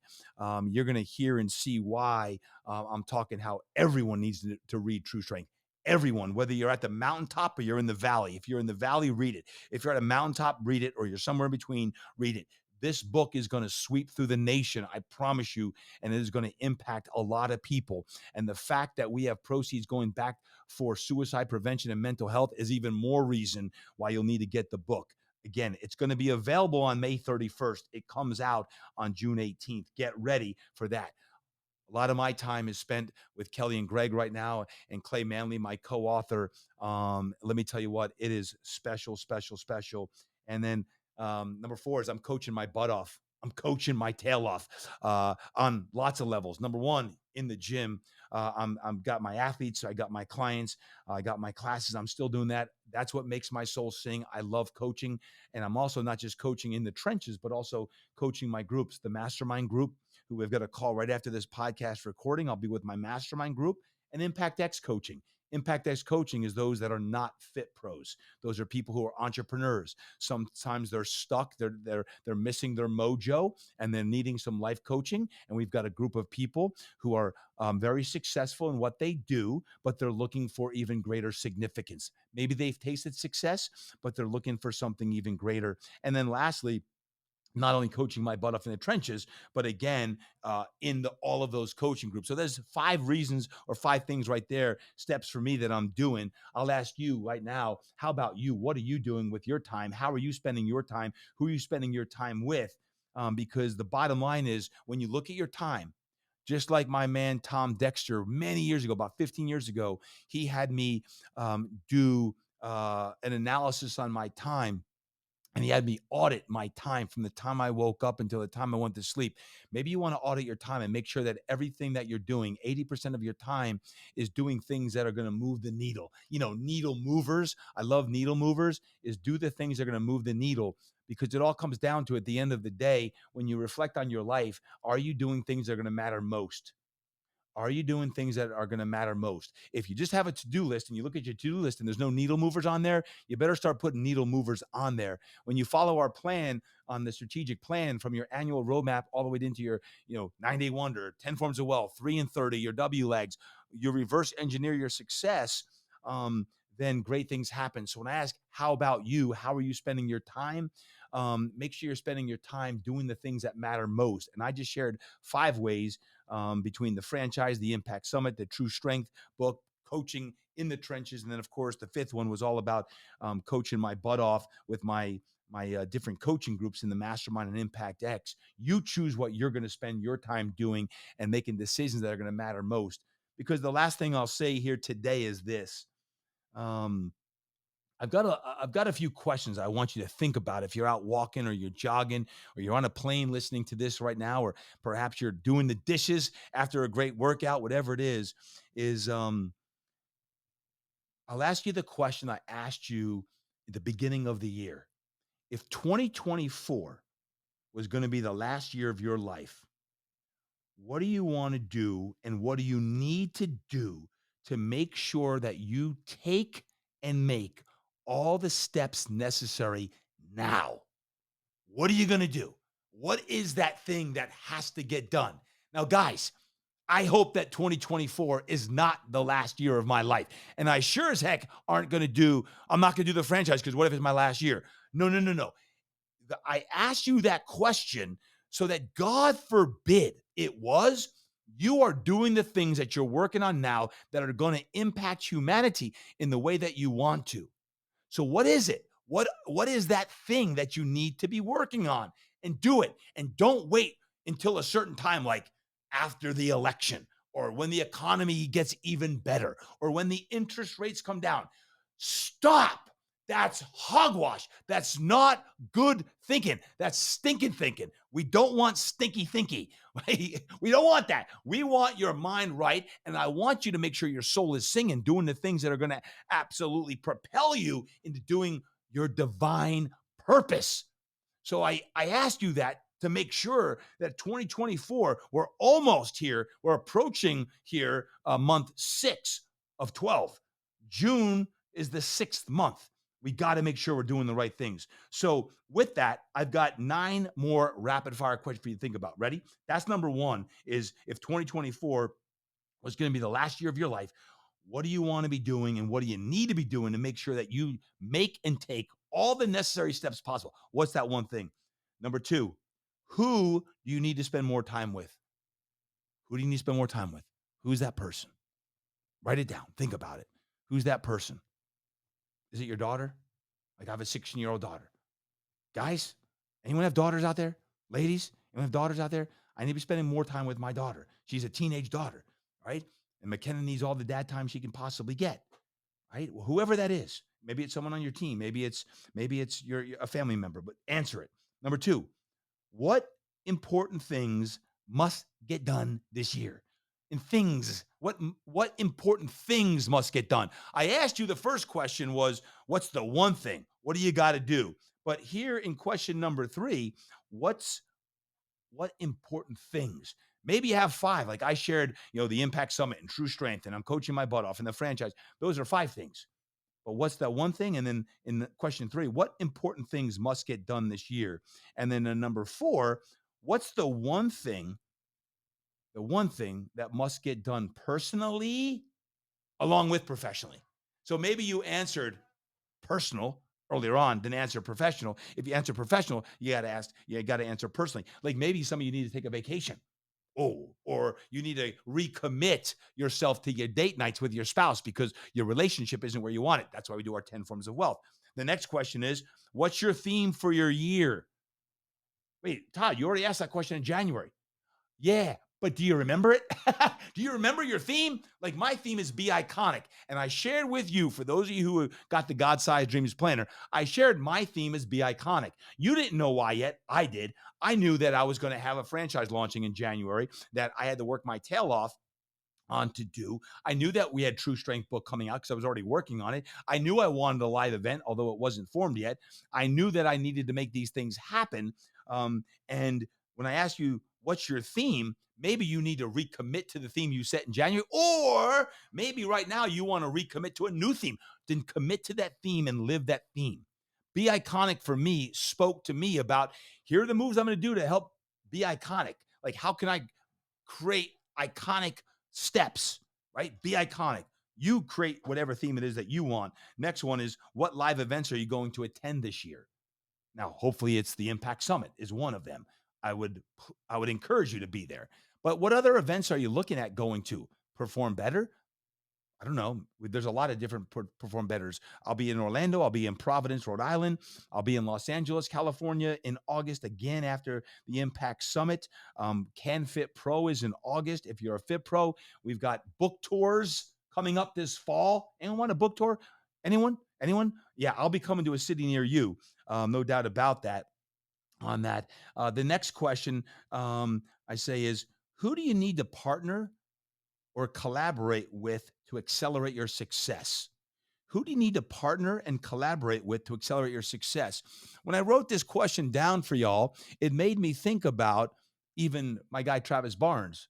[SPEAKER 1] you're going to hear and see why I'm talking how everyone needs to read true strength. Everyone, whether you're at the mountaintop or you're in the valley. If you're in the valley, read it. If you're at a mountaintop, read it, or you're somewhere in between, read it. This book is going to sweep through the nation, I promise you, and it is going to impact a lot of people. And the fact that we have proceeds going back for suicide prevention and mental health is even more reason why you'll need to get the book. Again, it's going to be available on May 31st. It comes out on June 18th. Get ready for that. A lot of my time is spent with Kelly and Greg right now, and Clay Manley, my co-author. Let me tell you what, it is special, special, special. And then number 4 is I'm coaching my butt off. I'm coaching my tail off on lots of levels. Number 1, in the gym, I'm got my athletes, I got my clients, I got my classes. I'm still doing that. That's what makes my soul sing. I love coaching, and I'm also not just coaching in the trenches, but also coaching my groups, the mastermind group, who we've got a call right after this podcast recording. I'll be with my mastermind group, and Impact X coaching. Impact X coaching is those that are not fit pros. Those are people who are entrepreneurs. Sometimes they're stuck. They're missing their mojo, and they're needing some life coaching. And we've got a group of people who are very successful in what they do, but they're looking for even greater significance. Maybe they've tasted success, but they're looking for something even greater. And then lastly, not only coaching my butt off in the trenches, but again, in all of those coaching groups. So there's 5 reasons or 5 things right there, steps for me that I'm doing. I'll ask you right now, how about you? What are you doing with your time? How are you spending your time? Who are you spending your time with? Because the bottom line is, when you look at your time, just like my man Tom Dexter many years ago, about 15 years ago, he had me do an analysis on my time, and he had me audit my time from the time I woke up until the time I went to sleep. Maybe you want to audit your time and make sure that everything that you're doing, 80% of your time, is doing things that are going to move the needle. Needle movers. I love needle movers. Is do the things that are going to move the needle, because it all comes down to, at the end of the day, when you reflect on your life, are you doing things that are going to matter most? Are you doing things that are going to matter most? If you just have a to-do list and you look at your to-do list and there's no needle movers on there, you better start putting needle movers on there. When you follow our plan on the strategic plan, from your annual roadmap all the way into your, 9-day wonder, 10 forms of wealth, 3 and 30, your W legs, you reverse engineer your success, then great things happen. So when I ask, how about you? How are you spending your time? Make sure you're spending your time doing the things that matter most. And I just shared 5 ways, between the franchise, the Impact Summit, the True Strength book, coaching in the trenches, and then of course the 5th one was all about coaching my butt off with my different coaching groups in the Mastermind and Impact X. You choose what you're going to spend your time doing and making decisions that are going to matter most. Because the last thing I'll say here today is this. Um, I've got a few questions I want you to think about. If you're out walking, or you're jogging, or you're on a plane listening to this right now, or perhaps you're doing the dishes after a great workout, whatever it is I'll ask you the question I asked you at the beginning of the year. If 2024 was going to be the last year of your life, what do you want to do, and what do you need to do to make sure that you take and make all the steps necessary now? What are you going to do? What is that thing that has to get done? Now, guys, I hope that 2024 is not the last year of my life. And I sure as heck I'm not going to do the franchise, because what if it's my last year? No, no, no, no. I asked you that question so that, God forbid it was, you are doing the things that you're working on now that are going to impact humanity in the way that you want to. So what is it? What is that thing that you need to be working on? And do it. And don't wait until a certain time, like after the election, or when the economy gets even better, or when the interest rates come down. Stop. That's hogwash. That's not good thinking. That's stinking thinking. We don't want stinky thinky. Right? We don't want that. We want your mind right. And I want you to make sure your soul is singing, doing the things that are going to absolutely propel you into doing your divine purpose. So I asked you that to make sure that 2024, we're almost here. We're approaching here month 6 of 12. June is the 6th month. We got to make sure we're doing the right things. So with that, I've got 9 more rapid fire questions for you to think about. Ready? That's number 1 is if 2024 was going to be the last year of your life, what do you want to be doing and what do you need to be doing to make sure that you make and take all the necessary steps possible? What's that one thing? Number 2, who do you need to spend more time with? Who do you need to spend more time with? Who's that person? Write it down. Think about it. Who's that person? Is it your daughter? Like I have a 16-year-old daughter. Guys, anyone have daughters out there? Ladies, anyone have daughters out there? I need to be spending more time with my daughter. She's a teenage daughter, right? And McKenna needs all the dad time she can possibly get, right? Well, whoever that is, maybe it's someone on your team, maybe it's your a family member, but answer it. Number 2, what important things must get done this year? And things, what important things must get done? I asked you the first question was, what's the one thing? What do you got to do? But here in question number 3, what important things? Maybe you have 5. Like I shared, the Impact Summit and True Strength, and I'm coaching my butt off in the franchise. Those are 5 things. But what's that one thing? And then in the question 3, what important things must get done this year? And then in number 4, what's the one thing that must get done personally along with professionally? So maybe you answered personal earlier on, then answer professional. If you answer professional, you got to answer personally. Like maybe some of you need to take a vacation. Oh, or you need to recommit yourself to your date nights with your spouse because your relationship isn't where you want it. That's why we do our 10 forms of wealth. The next question is, what's your theme for your year? Wait, Todd, you already asked that question in January. Yeah, but do you remember it? Do you remember your theme? Like my theme is be iconic. And I shared with you, for those of you who got the God-sized Dreams Planner, I shared my theme is be iconic. You didn't know why yet. I did. I knew that I was going to have a franchise launching in January that I had to work my tail off on to do. I knew that we had True Strength book coming out because I was already working on it. I knew I wanted a live event, although it wasn't formed yet. I knew that I needed to make these things happen. And when I asked you, what's your theme? Maybe you need to recommit to the theme you set in January, or maybe right now you want to recommit to a new theme. Then commit to that theme and live that theme. Be iconic for me spoke to me about here are the moves I'm going to do to help be iconic. Like, how can I create iconic steps, right? Be iconic. You create whatever theme it is that you want. Next one is, what live events are you going to attend this year? Now, hopefully it's the Impact Summit is one of them. I would encourage you to be there. But what other events are you looking at going to? Perform Better? I don't know. There's a lot of different perform betters. I'll be in Orlando. I'll be in Providence, Rhode Island. I'll be in Los Angeles, California in August again after the Impact Summit. Can Fit Pro is in August. If you're a Fit Pro, we've got book tours coming up this fall. Anyone want a book tour? Anyone? Anyone? Yeah, I'll be coming to a city near you. No doubt about that. On that, the next question I say is, who do you need to partner or collaborate with to accelerate your success? Who do you need to partner and collaborate with to accelerate your success? When I wrote this question down for y'all, it made me think about even my guy, Travis Barnes.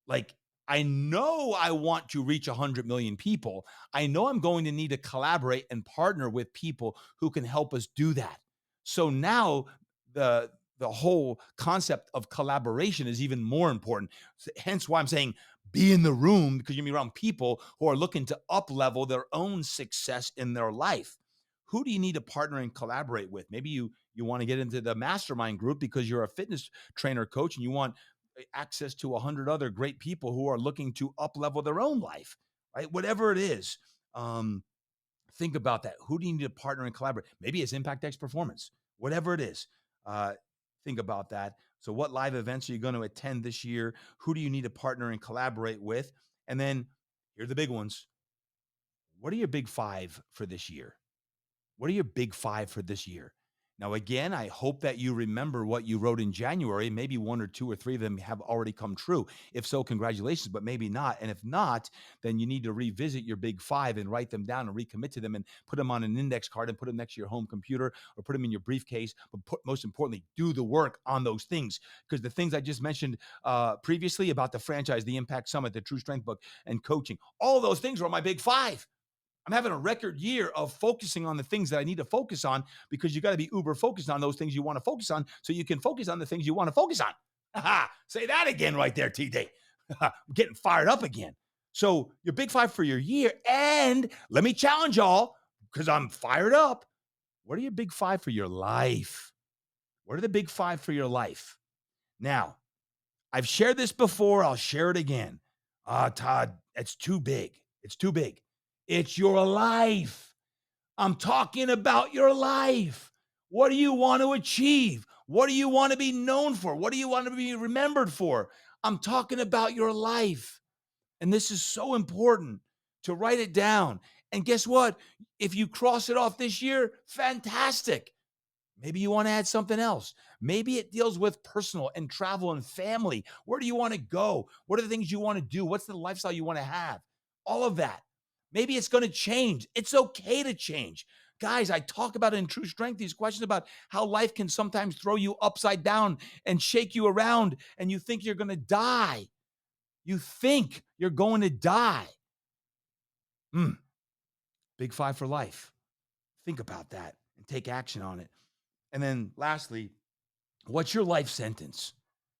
[SPEAKER 1] Like, I know I want to reach 100 million people. I know I'm going to need to collaborate and partner with people who can help us do that. So now the whole concept of collaboration is even more important. Hence why I'm saying be in the room, because you're gonna be around people who are looking to up level their own success in their life. Who do you need to partner and collaborate with? Maybe you want to get into the mastermind group because you're a fitness trainer coach and you want access to 100 other great people who are looking to up level their own life, right? Whatever it is, think about that. Who do you need to partner and collaborate? Maybe it's Impact X Performance, whatever it is. Uh, think about that. So what live events are you going to attend this year? Who do you need to partner and collaborate with? And then here are the big ones. What are your big 5 for this year? What are your big 5 for this year? Now, again, I hope that you remember what you wrote in January. Maybe 1 or 2 or 3 of them have already come true. If so, congratulations, but maybe not. And if not, then you need to revisit your big 5 and write them down and recommit to them and put them on an index card and put them next to your home computer or put them in your briefcase. But most importantly, do the work on those things, because the things I just mentioned previously about the franchise, the Impact Summit, the True Strength book, and coaching, all of those things are my big 5. I'm having a record year of focusing on the things that I need to focus on, because you got to be uber focused on those things you want to focus on so you can focus on the things you want to focus on. Say that again right there, TD. I'm getting fired up again. So your big 5 for your year. And let me challenge y'all, because I'm fired up. What are your big 5 for your life? What are the big 5 for your life? Now, I've shared this before. I'll share it again. Todd, it's too big. It's too big. It's your life. I'm talking about your life. What do you want to achieve? What do you want to be known for? What do you want to be remembered for? I'm talking about your life. And this is so important to write it down. And guess what? If you cross it off this year, fantastic. Maybe you want to add something else. Maybe it deals with personal and travel and family. Where do you want to go? What are the things you want to do? What's the lifestyle you want to have? All of that. Maybe it's going to change. It's okay to change. Guys, I talk about it in True Strength, these questions about how life can sometimes throw you upside down and shake you around, and you think you're going to die. You think you're going to die. Big 5 for life. Think about that and take action on it. And then lastly, what's your life sentence?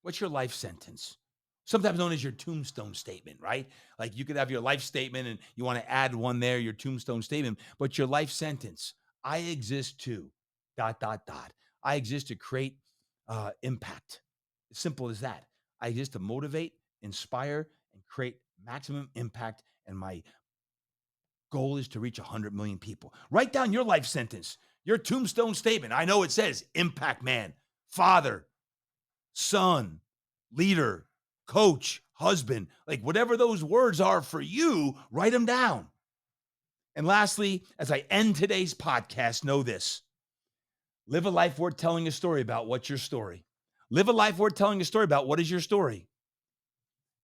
[SPEAKER 1] What's your life sentence? Sometimes known as your tombstone statement, right? Like you could have your life statement and you want to add one there, your tombstone statement, but your life sentence: I exist to ... I exist to create impact. As simple as that. I exist to motivate, inspire, and create maximum impact. And my goal is to reach 100 million people. Write down your life sentence, your tombstone statement. I know it says impact man, father, son, leader, coach, husband, like whatever those words are for you, write them down. And lastly, as I end today's podcast, know this: live a life worth telling a story about. What's your story? Live a life worth telling a story about. What is your story?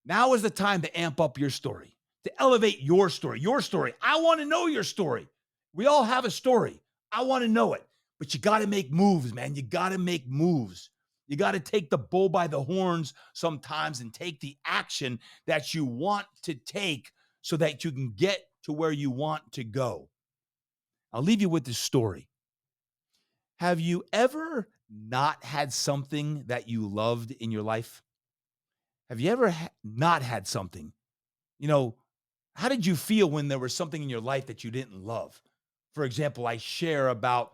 [SPEAKER 1] Now is the time to amp up your story, to elevate your story, your story. I want to know your story. We all have a story. I want to know it, but you got to make moves, man. You got to make moves. You got to take the bull by the horns sometimes and take the action that you want to take so that you can get to where you want to go. I'll leave you with this story. Have you ever not had something that you loved in your life? Have you ever not had something? You know, how did you feel when there was something in your life that you didn't love? For example, I share about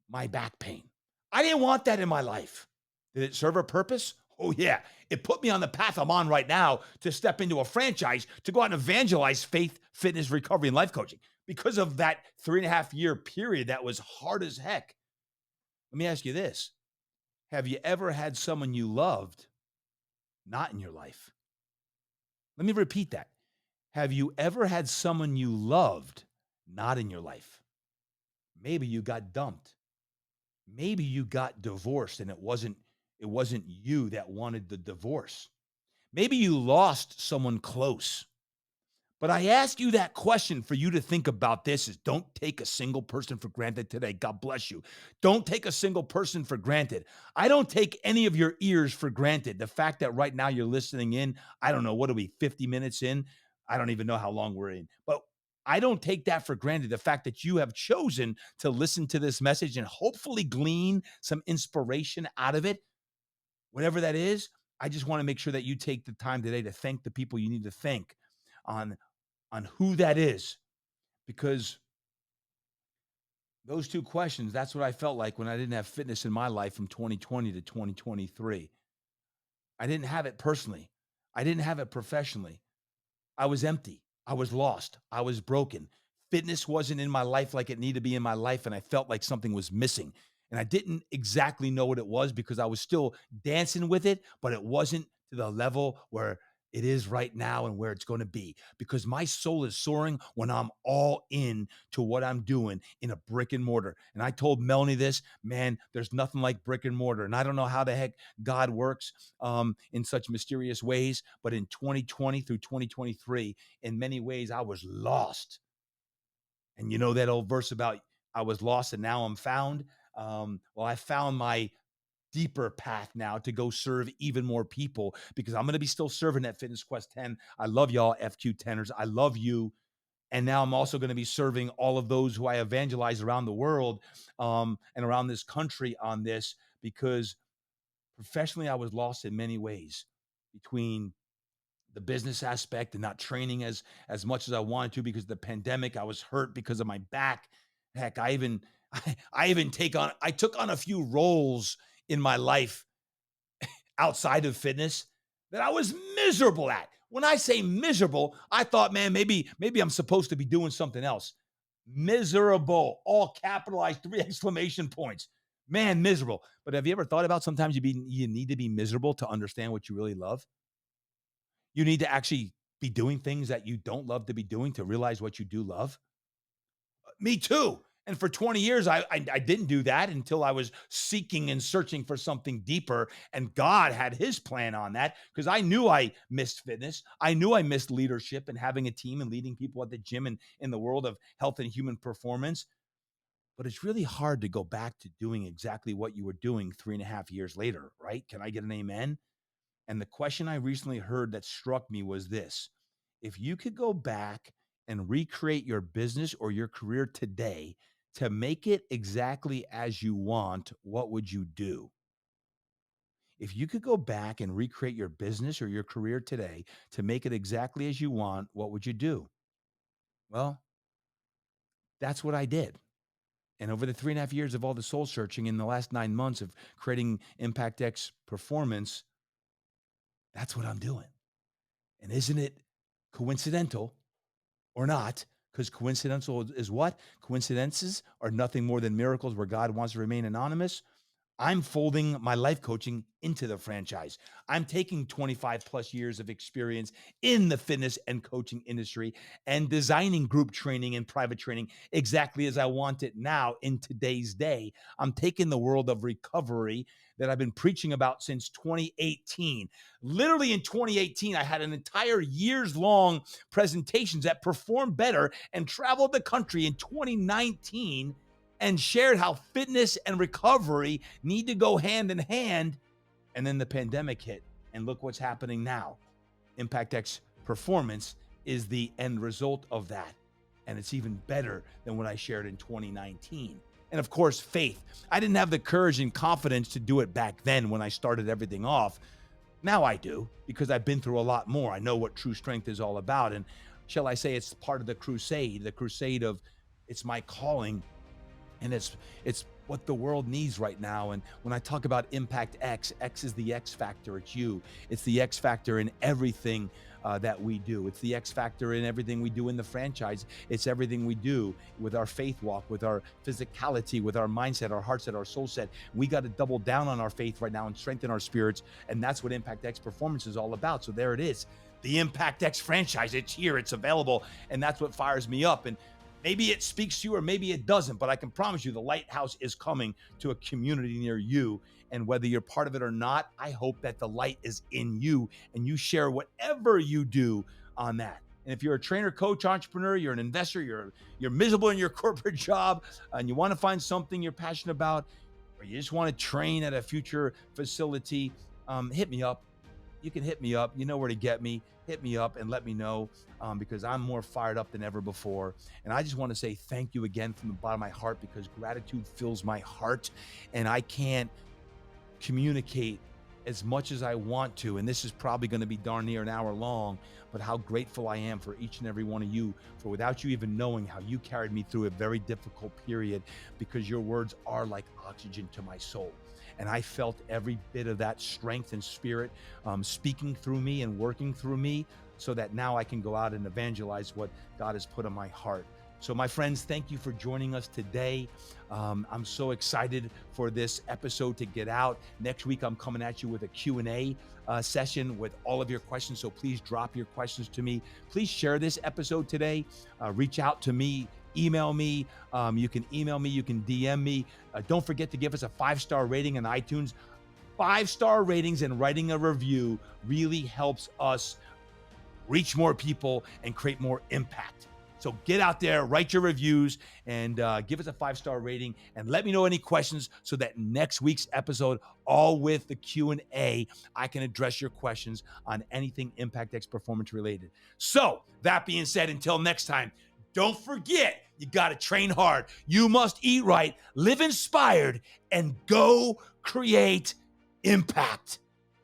[SPEAKER 1] my back pain. I didn't want that in my life. Did it serve a purpose? Oh, yeah. It put me on the path I'm on right now to step into a franchise, to go out and evangelize faith, fitness, recovery, and life coaching. Because of that 3.5-year period that was hard as heck. Let me ask you this. Have you ever had someone you loved not in your life? Let me repeat that. Have you ever had someone you loved not in your life? Maybe you got dumped. Maybe you got divorced and it wasn't you that wanted the divorce. Maybe you lost someone close. But I ask you that question for you to think about this: is don't take a single person for granted today. God bless you. Don't take a single person for granted. I don't take any of your ears for granted. The fact that right now you're listening in, I don't know, what are we, 50 minutes in? I don't even know how long we're in, but I don't take that for granted. The fact that you have chosen to listen to this message and hopefully glean some inspiration out of it, whatever that is, I just want to make sure that you take the time today to thank the people you need to thank on who that is, because those two questions, that's what I felt like when I didn't have fitness in my life from 2020 to 2023. I didn't have it personally. I didn't have it professionally. I was empty. I was lost. I was broken. Fitness wasn't in my life like it needed to be in my life, and I felt like something was missing. And I didn't exactly know what it was because I was still dancing with it, but it wasn't to the level where it is right now and where it's going to be, because my soul is soaring when I'm all in to what I'm doing in a brick and mortar. And I told Melanie this, man, there's nothing like brick and mortar. And I don't know how the heck God works in such mysterious ways, but in 2020 through 2023, in many ways, I was lost. And you know that old verse about I was lost and now I'm found? Well, I found my deeper path now to go serve even more people, because I'm going to be still serving at Fitness Quest 10. I love y'all, FQ teners. I love you. And now I'm also going to be serving all of those who I evangelize around the world and around this country on this, because professionally I was lost in many ways between the business aspect and not training as much as I wanted to because of the pandemic. I was hurt because of my back. Heck, I took on a few roles in my life outside of fitness that I was miserable at. When I say miserable, I thought, man, maybe I'm supposed to be doing something else. Miserable, all capitalized, 3 exclamation points. Man, miserable. But have you ever thought about sometimes you need to be miserable to understand what you really love? You need to actually be doing things that you don't love to be doing to realize what you do love. Me too. And for 20 years, I didn't do that until I was seeking and searching for something deeper. And God had his plan on that, because I knew I missed fitness. I knew I missed leadership and having a team and leading people at the gym and in the world of health and human performance. But it's really hard to go back to doing exactly what you were doing 3.5 years later, right? Can I get an amen? And the question I recently heard that struck me was this: if you could go back and recreate your business or your career today to make it exactly as you want, what would you do? If you could go back and recreate your business or your career today to make it exactly as you want, what would you do? Well, that's what I did. And over the 3.5 years of all the soul searching, in the last 9 months of creating Impact X Performance, that's what I'm doing. And isn't it coincidental or not? Because coincidental is what? Coincidences are nothing more than miracles where God wants to remain anonymous. I'm folding my life coaching into the franchise. I'm taking 25 plus years of experience in the fitness and coaching industry and designing group training and private training exactly as I want it now in today's day. I'm taking the world of recovery that I've been preaching about since 2018. Literally in 2018, I had an entire years long presentations that performed better and traveled the country in 2019 and shared how fitness and recovery need to go hand in hand. And then the pandemic hit, and look what's happening now. Impact X Performance is the end result of that. And it's even better than what I shared in 2019. And of course, faith. I didn't have the courage and confidence to do it back then when I started everything off. Now I do, because I've been through a lot more. I know what true strength is all about. And shall I say, it's part of the crusade of it's my calling. And it's what the world needs right now. And when I talk about Impact X, X is the X factor. It's you. It's the X factor in everything that we do. It's the X factor in everything we do in the franchise. It's everything we do with our faith walk, with our physicality, with our mindset, our heart set, our soul set. We got to double down on our faith right now and strengthen our spirits. And that's what Impact X Performance is all about. So there it is. The Impact X franchise. It's here. It's available. And that's what fires me up. And maybe it speaks to you or maybe it doesn't, but I can promise you the lighthouse is coming to a community near you. And whether you're part of it or not, I hope that the light is in you and you share whatever you do on that. And if you're a trainer, coach, entrepreneur, you're an investor, you're miserable in your corporate job, and you want to find something you're passionate about, or you just want to train at a future facility, hit me up. You can hit me up. You know where to get me. Hit me up and let me know, because I'm more fired up than ever before. And I just want to say thank you again from the bottom of my heart, because gratitude fills my heart and I can't communicate as much as I want to. And this is probably going to be darn near an hour long, but how grateful I am for each and every one of you, for without you even knowing how you carried me through a very difficult period, because your words are like oxygen to my soul. And I felt every bit of that strength and spirit speaking through me and working through me, so that now I can go out and evangelize what God has put on my heart So, my friends, thank you for joining us today. I'm so excited for this episode to get out. Next week, I'm coming at you with a Q&A session with all of your questions. So please drop your questions to me. Please share this episode today. Reach out to me. Email me. You can email me. You can DM me. Don't forget to give us a 5-star rating on iTunes. 5-star ratings and writing a review really helps us reach more people and create more impact. So get out there, write your reviews, and give us a 5-star rating, and let me know any questions so that next week's episode, all with the Q&A, I can address your questions on anything Impact X performance related. So that being said, until next time, don't forget, you got to train hard. You must eat right, live inspired, and go create impact.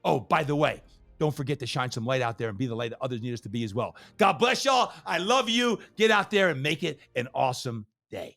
[SPEAKER 1] Oh, by the way, don't forget to shine some light out there and be the light that others need us to be as well. God bless y'all. I love you. Get out there and make it an awesome day.